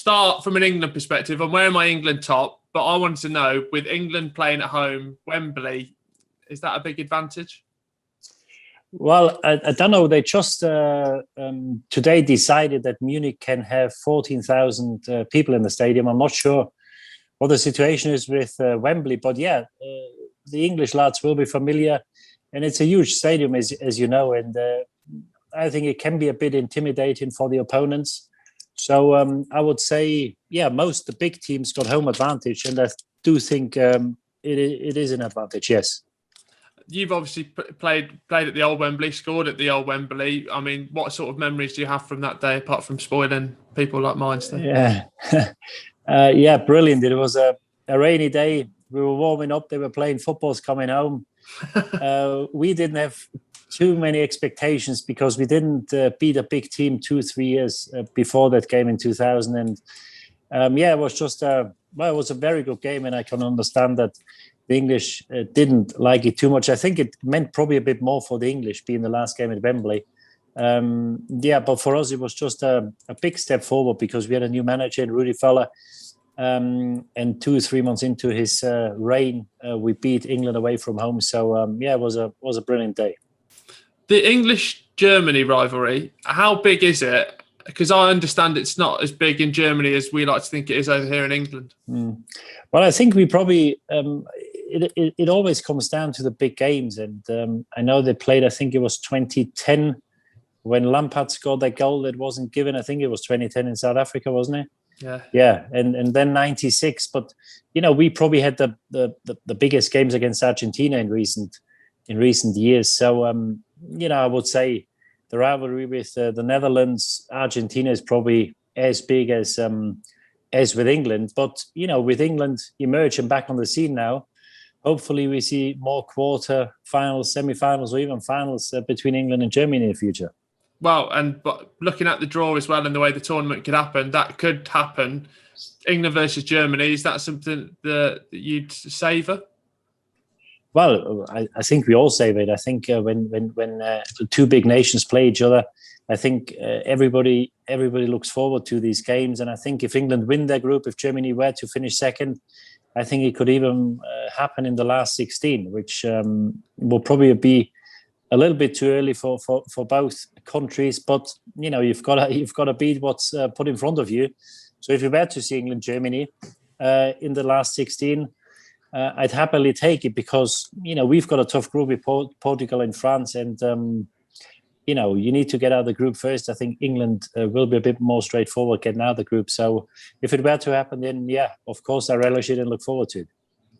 start from an England perspective. I'm wearing my England top, but I wanted to know, with England playing at home, Wembley, is that a big advantage? Well, I don't know. They just today decided that Munich can have 14,000 people in the stadium. I'm not sure what the situation is with Wembley, but yeah, the English lads will be familiar, and it's a huge stadium, as you know, and I think it can be a bit intimidating for the opponents. So I would say, yeah, the big teams got home advantage, and I do think it is an advantage, yes. You've obviously played at the old Wembley, scored at the old Wembley. I mean, what sort of memories do you have from that day, apart from spoiling people like mine? Yeah, yeah, brilliant. It was a rainy day. We were warming up. They were playing footballs coming home. We didn't have too many expectations because we didn't beat a big team 2-3 years before that game in 2000. And yeah, it was just it was a very good game, and I can understand that the English didn't like it too much. I think it meant probably a bit more for the English being the last game at Wembley. Yeah, but for us, it was just a big step forward because we had a new manager in Rudi Völler. And 2 or 3 months into his reign, we beat England away from home. So, yeah, it was a brilliant day. The English-Germany rivalry, how big is it? Because I understand it's not as big in Germany as we like to think it is over here in England. Well, I think we probably... It always comes down to the big games, and I know they played. I think it was 2010 when Lampard scored that goal that wasn't given. I think it was 2010 in South Africa, wasn't it? Yeah, and then 96. But you know, we probably had the biggest games against Argentina in recent years. So you know, I would say the rivalry with the Netherlands, Argentina is probably as big as with England. But you know, with England emerging back on the scene now, hopefully we see more quarter finals, semi-finals, or even finals between England and Germany in the future. Well, but looking at the draw as well and the way the tournament could happen, that could happen. England versus Germany, is that something that you'd savour? Well, I think we all savour it. I think when the two big nations play each other, I think everybody looks forward to these games. And I think if England win their group, if Germany were to finish second, I think it could even happen in the last 16, which will probably be a little bit too early for both countries. But you know, you've got to beat what's put in front of you. So if you were to see England Germany in the last 16, I'd happily take it because you know we've got a tough group with Portugal and France, and you know, you need to get out of the group first. I think England will be a bit more straightforward getting out of the group. So if it were to happen, then yeah, of course I relish it and look forward to it.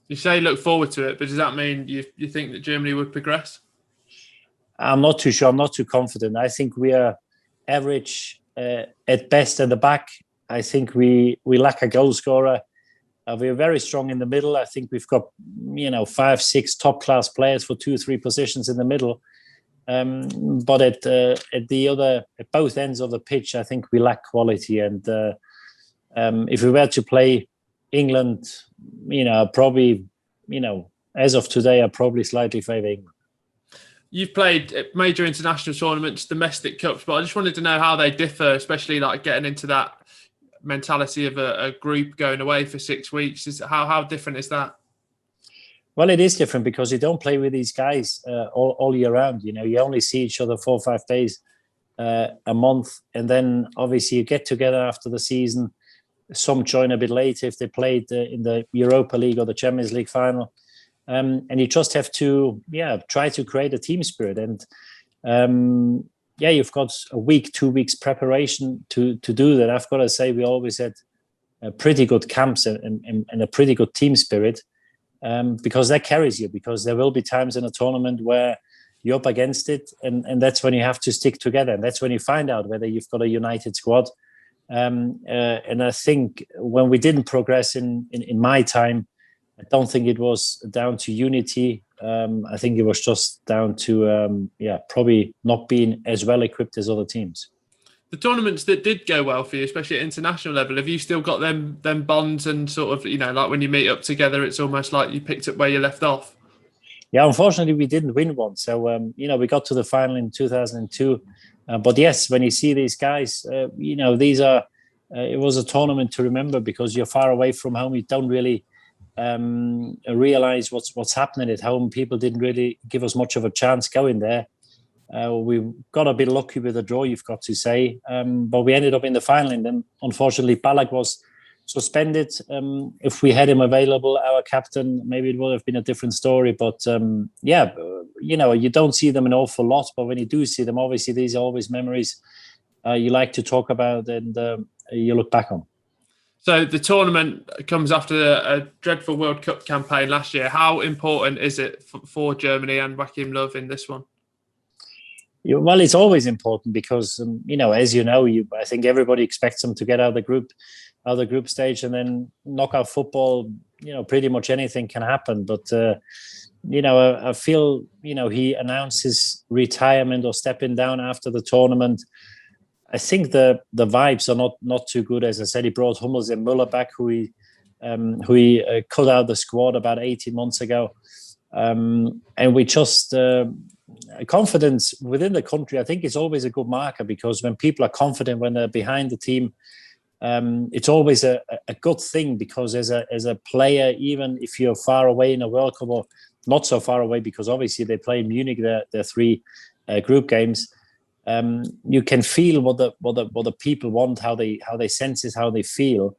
You say look forward to it, but does that mean you think that Germany would progress? I'm not too sure. I'm not too confident. I think we are average at best at the back. I think we lack a goal scorer. We're very strong in the middle. I think we've got 5-6 top class players for 2 or 3 positions in the middle. But at both ends of the pitch, I think we lack quality. And if we were to play England, probably, as of today, I probably slightly favour England. You've played major international tournaments, domestic cups, but I just wanted to know how they differ, especially like getting into that mentality of a group going away for 6 weeks. How different is that? Well, it is different because you don't play with these guys all year round. You only see each other 4 or 5 days a month. And then obviously you get together after the season. Some join a bit later if they played in the Europa League or the Champions League final. And you just have to, try to create a team spirit. And you've got a week, 2 weeks preparation to do that. I've got to say, we always had pretty good camps and a pretty good team spirit. Because that carries you, because there will be times in a tournament where you're up against it, and that's when you have to stick together, and that's when you find out whether you've got a united squad. And I think when we didn't progress in my time, I don't think it was down to unity. I think it was just down to probably not being as well equipped as other teams. The tournaments that did go well for you, especially at international level, have you still got them bonds and sort of, like when you meet up together, it's almost like you picked up where you left off? Yeah, unfortunately, we didn't win one. So, we got to the final in 2002. But yes, when you see these guys, these are it was a tournament to remember because you're far away from home. You don't really realize what's happening at home. People didn't really give us much of a chance going there. We got a bit lucky with the draw, you've got to say, but we ended up in the final, and then unfortunately Ballack was suspended. If we had him available, our captain, maybe it would have been a different story. But you don't see them an awful lot, but when you do see them, obviously these are always memories you like to talk about and you look back on. So the tournament comes after a dreadful World Cup campaign last year. How important is it for Germany and Joachim Löw in this one? Well, it's always important because, as you know, I think everybody expects them to get out of the group stage, and then knockout football, pretty much anything can happen. But, I feel, he announced his retirement or stepping down after the tournament. I think the vibes are not too good. As I said, he brought Hummels and Müller back, who he cut out the squad about 18 months ago. And we just... confidence within the country, I think, is always a good marker, because when people are confident when they're behind the team, it's always a good thing, because as a player, even if you're far away in a World Cup, or not so far away, because obviously they play in Munich, their 3 group games, you can feel what the people want, how they sense it, how they feel,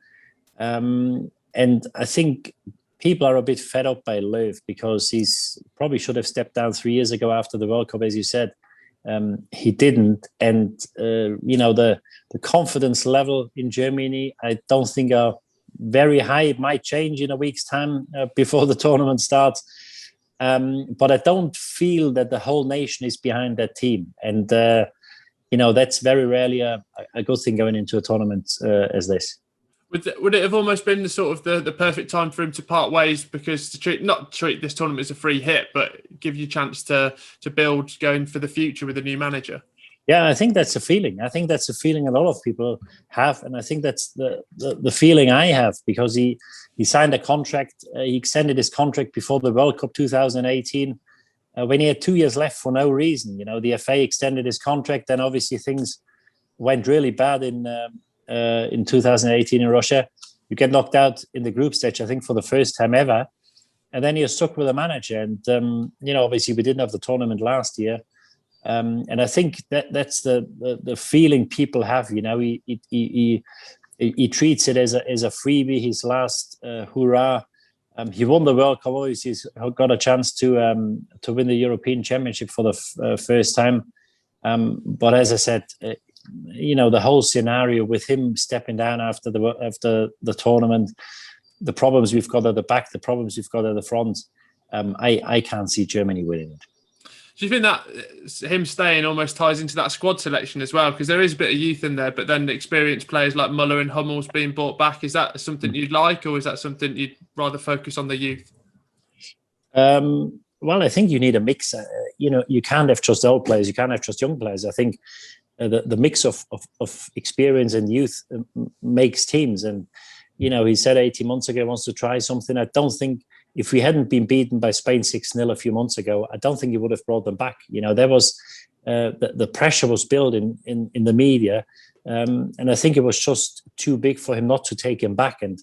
and I think people are a bit fed up by Löw, because he's probably should have stepped down 3 years ago after the World Cup, as you said. He didn't. And, the confidence level in Germany, I don't think are very high. It might change in a week's time before the tournament starts. But I don't feel that the whole nation is behind that team. And, that's very rarely a good thing going into a tournament as this. Would it have almost been the perfect time for him to part ways, because not treat this tournament as a free hit, but give you a chance to build going for the future with a new manager? Yeah, I think that's a feeling. I think that's a feeling a lot of people have, and I think that's the feeling I have, because he signed a contract. He extended his contract before the World Cup 2018 when he had 2 years left for no reason. The FA extended his contract, then obviously things went really bad in 2018 in Russia. You get knocked out in the group stage, I think, for the first time ever, and then you're stuck with a manager. And obviously we didn't have the tournament last year, and I think that's the feeling people have. He treats it as a freebie, his last hurrah. He won the World Cup. Obviously, he's got a chance to win the European Championship for the first time. But as I said, the whole scenario with him stepping down after the tournament, the problems we've got at the back, the problems we've got at the front, I can't see Germany winning it. Do you think that him staying almost ties into that squad selection as well? Because there is a bit of youth in there, but then the experienced players like Müller and Hummels being brought back, is that something you'd like, or is that something you'd rather focus on the youth? Well, I think you need a mix. You can't have just old players. You can't have just young players. I think the mix of experience and youth makes teams. And, he said 18 months ago he wants to try something. I don't think, if we hadn't been beaten by Spain 6-0 a few months ago, I don't think he would have brought them back. There was the pressure was built in the media, and I think it was just too big for him not to take him back. And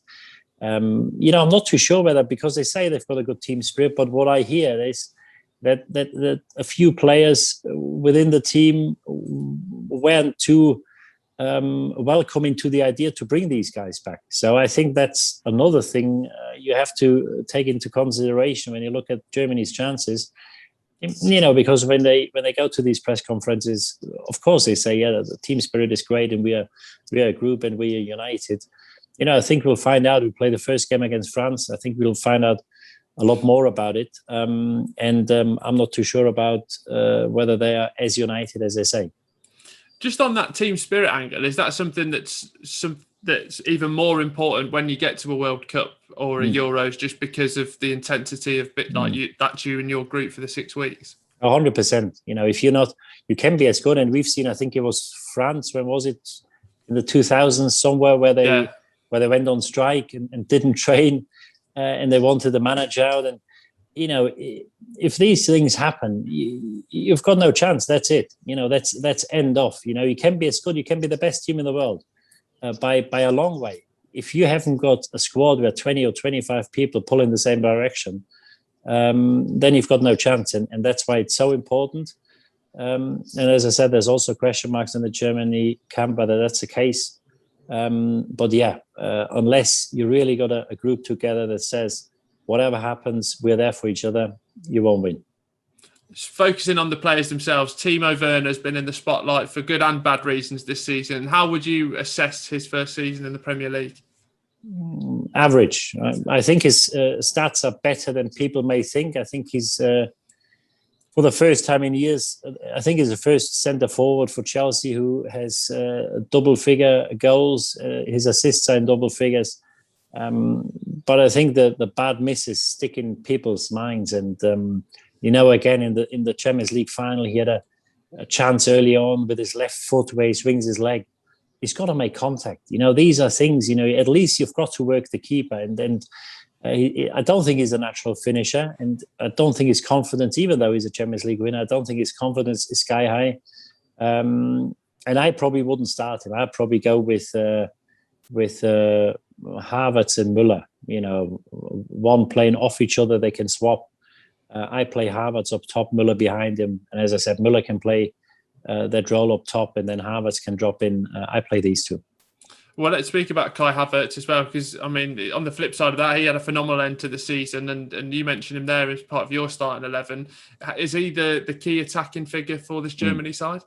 I'm not too sure whether, because they say they've got a good team spirit, but what I hear is that a few players within the team weren't too welcoming to the idea to bring these guys back. So I think that's another thing you have to take into consideration when you look at Germany's chances. Because when they go to these press conferences, of course they say, yeah, the team spirit is great and we are a group and we are united. I think we'll find out. We play the first game against France. I think we'll find out a lot more about it. I'm not too sure about whether they are as united as they say. Just on that team spirit angle, is that something that's even more important when you get to a World Cup or a Euros, just because of the intensity of you and your group for the 6 weeks? 100%. If you're not, you can be as good. And we've seen, I think it was France, when was it? In the 2000s, somewhere where they went on strike and didn't train, and they wanted the manager out. And if these things happen, you've got no chance. That's it. That's end off. You can be as good. You can be the best team in the world. by a long way. If you haven't got a squad where 20 or 25 people pull in the same direction, then you've got no chance. And that's why it's so important. And as I said, there's also question marks in the Germany camp whether that's the case. But yeah, unless you really got a group together that says, whatever happens, we're there for each other, you won't win. Focusing on the players themselves, Timo Werner's been in the spotlight for good and bad reasons this season. How would you assess his first season in the Premier League? Average. I think his stats are better than people may think. I think he's, for the first time in years, I think he's the first centre forward for Chelsea who has double figure goals. His assists are in double figures. But I think the bad misses stick in people's minds. And, again, in the Champions League final, he had a chance early on with his left foot where he swings his leg. He's got to make contact. These are things, at least you've got to work the keeper. And I don't think he's a natural finisher. And I don't think his confidence, even though he's a Champions League winner, I don't think his confidence is sky high. And I probably wouldn't start him. I'd probably go with Havertz and Müller. One playing off each other, they can swap. I play Havertz up top, Müller behind him. And as I said, Müller can play that role up top, and then Havertz can drop in. I play these two. Well, let's speak about Kai Havertz as well, because, on the flip side of that, he had a phenomenal end to the season, and you mentioned him there as part of your starting 11. Is he the key attacking figure for this Germany side?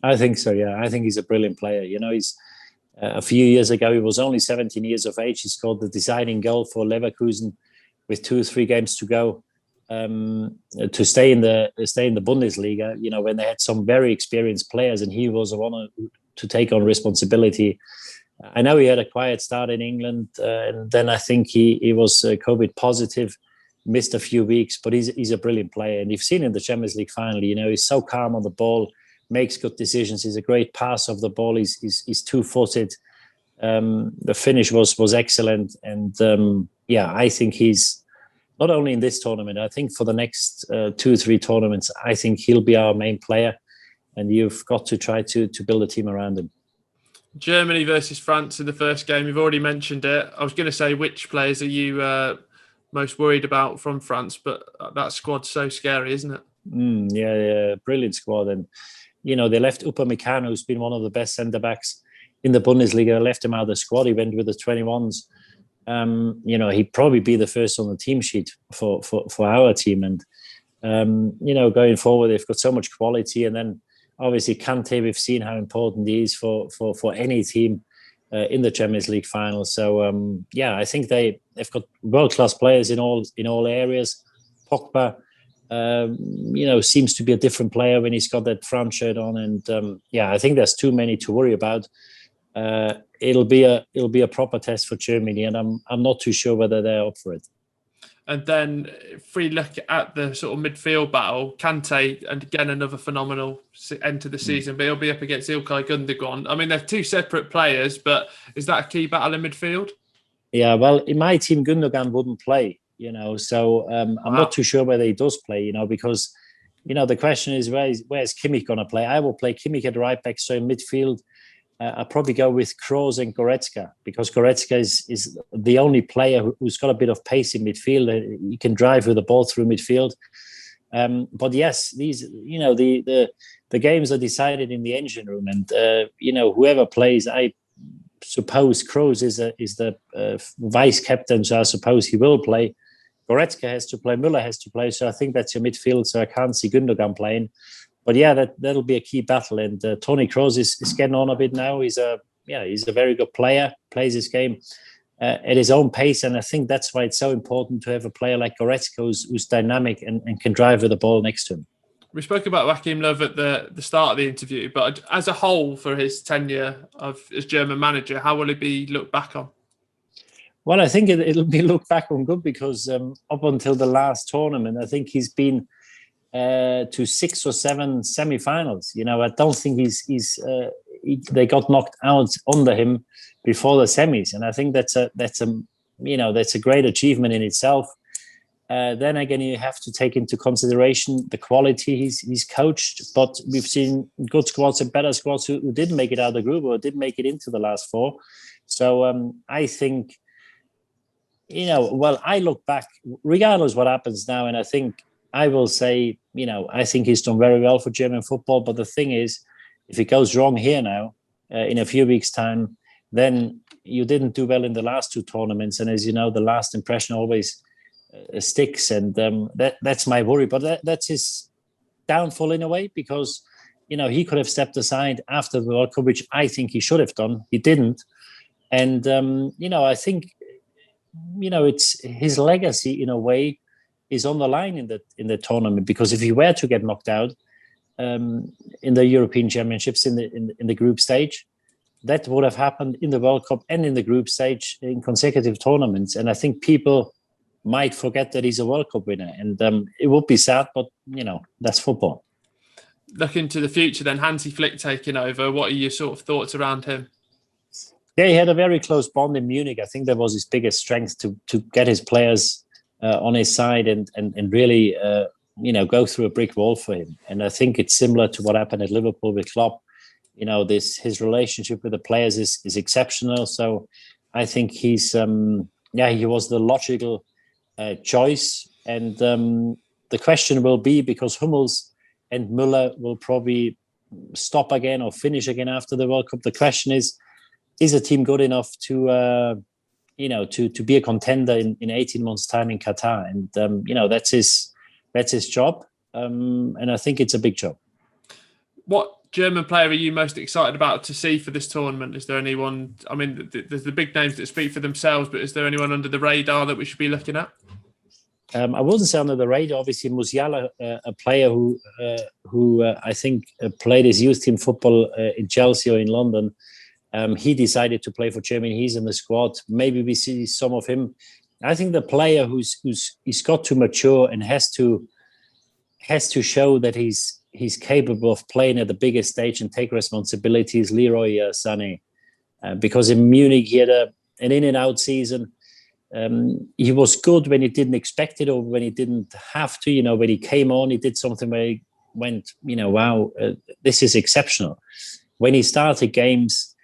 I think so, yeah. I think he's a brilliant player. He's a few years ago, he was only 17 years of age. He scored the deciding goal for Leverkusen with 2 or 3 games to go. To stay in the Bundesliga, when they had some very experienced players, and he was the one to take on responsibility. I know he had a quiet start in England, and then I think he was COVID positive, missed a few weeks, but he's a brilliant player. And you've seen in the Champions League final, he's so calm on the ball, makes good decisions. He's a great passer of the ball. He's 2-footed. The finish was excellent, and I think he's not only in this tournament. I think for the next 2 or 3 tournaments, I think he'll be our main player, and you've got to try to build a team around him. Germany versus France in the first game. You've already mentioned it. I was going to say, which players are you most worried about from France? But that squad's so scary, isn't it? Yeah, brilliant squad. And, they left Upamecano, who's been one of the best centre-backs in the Bundesliga, left him out of the squad. He went with the 21s. He'd probably be the first on the team sheet for our team. And, going forward, they've got so much quality. And then, obviously, Kante, we've seen how important he is for any team in the Champions League final. So, I think they've got world-class players in all areas. Pogba, seems to be a different player when he's got that France shirt on. And, I think there's too many to worry about. It'll be a proper test for Germany, and I'm not too sure whether they're up for it. And then if we look at the sort of midfield battle, Kante, and again, another phenomenal end to the season, but he'll be up against Ilkay Gundogan. They're 2 separate players, but is that a key battle in midfield? Yeah, well, in my team, Gundogan wouldn't play, so I'm not too sure whether he does play, because, the question is, where's Kimmich going to play? I will play Kimmich at right back, so in midfield, I'll probably go with Kroos and Goretzka, because Goretzka is the only player who's got a bit of pace in midfield. He can drive with the ball through midfield. But yes, these, the games are decided in the engine room, and whoever plays, I suppose Kroos is the vice captain, so I suppose he will play. Goretzka has to play, Müller has to play, so I think that's your midfield. So I can't see Gundogan playing. But yeah, that'll be a key battle. And Toni Kroos is getting on a bit now. He's a very good player, plays his game at his own pace. And I think that's why it's so important to have a player like Goretzka who's dynamic and can drive with the ball next to him. We spoke about Joachim Löw at the start of the interview, but as a whole for his tenure as German manager, how will it be looked back on? Well, I think it'll be looked back on good, because up until the last tournament, I think he's been to 6 or 7 semi-finals. I don't think they got knocked out under him before the semis, and I think that's a great achievement in itself. Then again, you have to take into consideration the quality he's coached. But we've seen good squads and better squads who didn't make it out of the group or didn't make it into the last four. So I think, I look back, regardless what happens now, and I think I will say, I think he's done very well for German football. But the thing is, if it goes wrong here now, in a few weeks' time, then you didn't do well in the last two tournaments. And as you know, the last impression always sticks, and that's my worry. But that's his downfall in a way, because he could have stepped aside after the World Cup, which I think he should have done. He didn't, and I think it's his legacy in a way is on the line in the tournament, because if he were to get knocked out in the European Championships in the group stage, that would have happened in the World Cup and in the group stage in consecutive tournaments, and I think people might forget that he's a World Cup winner, and it would be sad, but that's football. Looking to the future, then, Hansi Flick taking over. What are your sort of thoughts around him? Yeah, he had a very close bond in Munich. I think that was his biggest strength to get his players on his side and really go through a brick wall for him. And I think it's similar to what happened at Liverpool with Klopp. His relationship with the players is exceptional. So I think he was the logical choice, and the question will be, because Hummels and Müller will probably stop again or finish again after the World Cup. The question is a team good enough to be a contender in 18 months' time in Qatar? And that's his job, and I think it's a big job. What German player are you most excited about to see for this tournament? Is there anyone? I mean, there's the big names that speak for themselves, but is there anyone under the radar that we should be looking at? I wouldn't say under the radar. Obviously, Musiala, a player who I think played his youth team football in Chelsea or in London. He decided to play for Germany. He's in the squad. Maybe we see some of him. I think the player he's got to mature and has to show that he's capable of playing at the biggest stage and take responsibilities. Leroy Sané, because in Munich he had an in and out season. He was good when he didn't expect it or when he didn't have to. When he came on, he did something where he went, wow, this is exceptional. When he started games,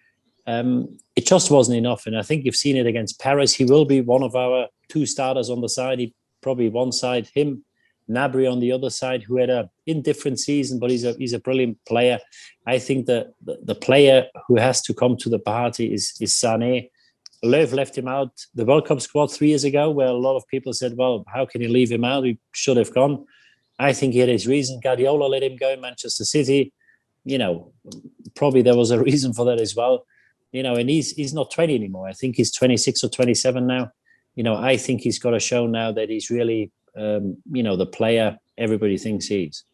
it just wasn't enough. And I think you've seen it against Paris. He will be one of our two starters on the side. He probably one side, him, Gnabry on the other side, who had a indifferent season, but he's a brilliant player. I think that the player who has to come to the party is Sané. Löw left him out the World Cup squad 3 years ago, where a lot of people said, well, how can you leave him out? He should have gone. I think he had his reason. Guardiola let him go in Manchester City. Probably there was a reason for that as well. And he's not 20 anymore. I think he's 26 or 27 now. I think he's got to show now that he's really, the player everybody thinks he is.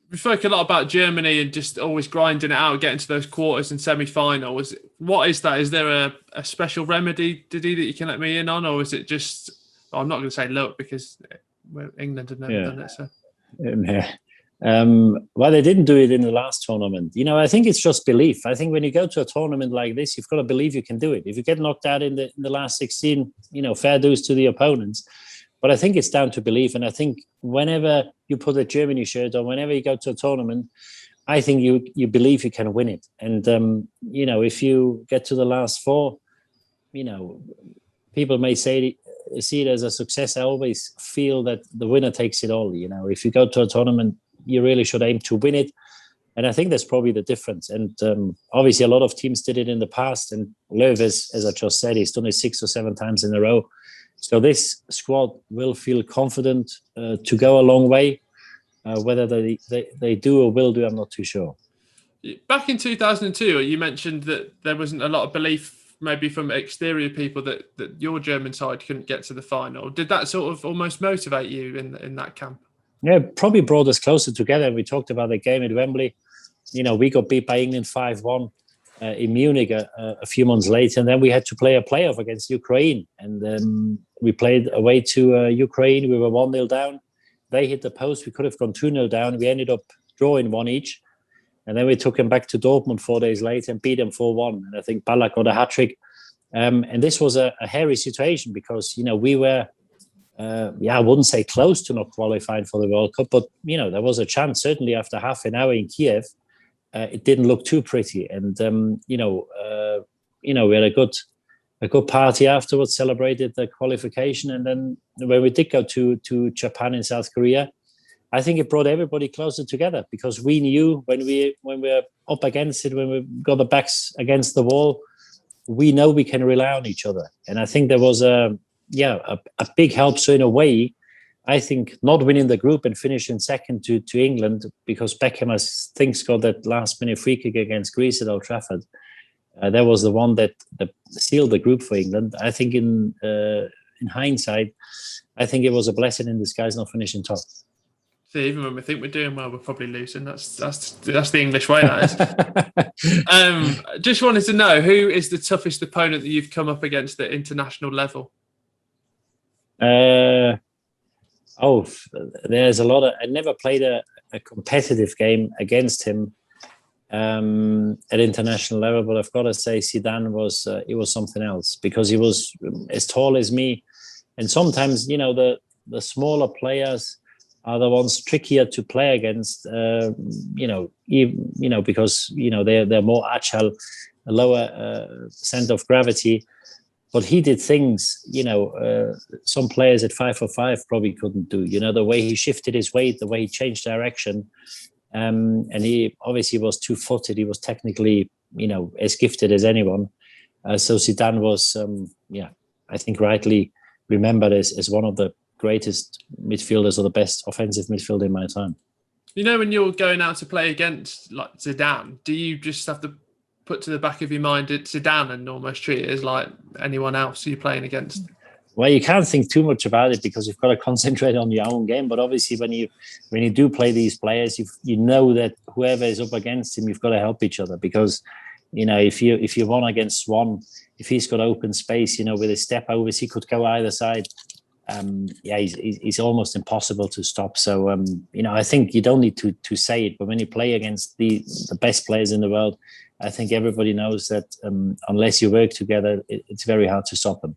We spoke a lot about Germany and just always grinding it out, getting to those quarters and semi-finals. What is that? Is there a special remedy, Didi, that you can let me in on? Or is it just, I'm not going to say luck, because England have never done it. So. Well, they didn't do it in the last tournament. I think it's just belief. I think when you go to a tournament like this, you've got to believe you can do it. If you get knocked out in the last 16, fair dues to the opponents. But I think it's down to belief. And I think whenever you put a Germany shirt on, whenever you go to a tournament, I think you believe you can win it. And, if you get to the last four, people may see it as a success. I always feel that the winner takes it all. If you go to a tournament, you really should aim to win it. And I think that's probably the difference. And obviously a lot of teams did it in the past. And Löw, as I just said, he's done it 6 or 7 times in a row. So this squad will feel confident to go a long way. Whether they do or will do, I'm not too sure. Back in 2002, you mentioned that there wasn't a lot of belief, maybe from exterior people, that your German side couldn't get to the final. Did that sort of almost motivate you in that camp? Yeah, probably brought us closer together. We talked about the game at Wembley. We got beat by England 5-1 in Munich a few months later, and then we had to play a playoff against Ukraine. And we played away to Ukraine. We were 1-0 down. They hit the post. We could have gone 2-0 down. We ended up drawing 1 each. And then we took them back to Dortmund 4 days later and beat them 4-1. And I think Ballack got a hat-trick. And this was a hairy situation because, we were I wouldn't say close to not qualifying for the World Cup, but there was a chance. Certainly after half an hour in Kiev, it didn't look too pretty, and we had a good party afterwards, celebrated the qualification, and then when we did go to Japan and South Korea, I think it brought everybody closer together, because we knew when we were up against it, when we got the backs against the wall, we know we can rely on each other. And I think there was a big help. So in a way, I think not winning the group and finishing second to England, because Beckham, I think, scored that last minute free kick against Greece at Old Trafford. That was the one that sealed the group for England. I think in hindsight, I think it was a blessing in disguise not finishing top. So even when we think we're doing well, we're probably losing. That's the English way, that is. Just wanted to know, who is the toughest opponent that you've come up against at international level? There's a lot of. I never played a competitive game against him at international level, but I've got to say Zidane was something else, because he was as tall as me, and sometimes the smaller players are the ones trickier to play against, because they're more agile, a lower center of gravity. But he did things, some players at 5'5" probably couldn't do. The way he shifted his weight, the way he changed direction, and he obviously was 2-footed. He was technically, as gifted as anyone. So Zidane was, I think rightly remembered as one of the greatest midfielders, or the best offensive midfielder in my time. When you're going out to play against like Zidane, do you just have to put to the back of your mind it's Zidane and almost treat it as like anyone else you're playing against? Well, you can't think too much about it, because you've got to concentrate on your own game. But obviously, when you do play these players, you know that whoever is up against him, you've got to help each other, because if you're one against one, if he's got open space, with his step overs, he could go either side. He's almost impossible to stop. So I think you don't need to say it, but when you play against the best players in the world, I think everybody knows that unless you work together, it's very hard to stop them.